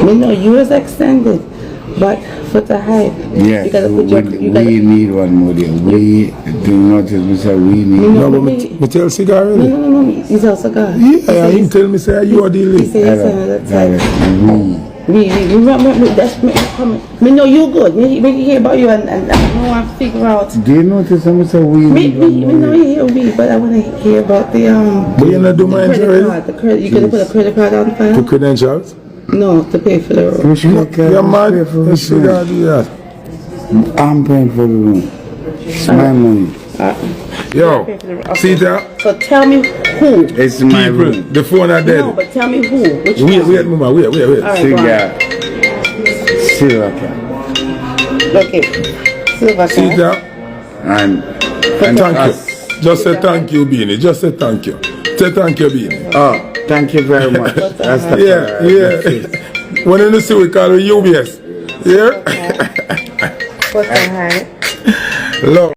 You know, you was extended, but for the height, Yeah, you gotta put we need one more there. We do notice me say we need. No, but me tell cigar really. No, he's also got. Yeah, he tell me say you are the He lead. said he's another type. We. That's me know you good. Me hear about you and I want to figure out. Do you notice me say we need one Me more know there? you hear me, but I want to hear about the But you not do mine credit already? card. The credit. You gonna put a credit card on file? For credentials? No, to pay for the room. We should make You're mad? pay for You the should room. do that. I'm paying for the room. It's my money. Yo, see that? So tell me who. It's my People, room. the phone are No, dead. but tell me who. Which Wait, one? mama, wait. All right, go on. Cigar. Silver. Okay. Silver See card. that? And And thank you. Just say thank you, Beenie. Just say thank you. Say thank you, Beenie. oh, thank you very much. That's the Yeah. When you see we call it UBS. Yeah? What's the height? Love.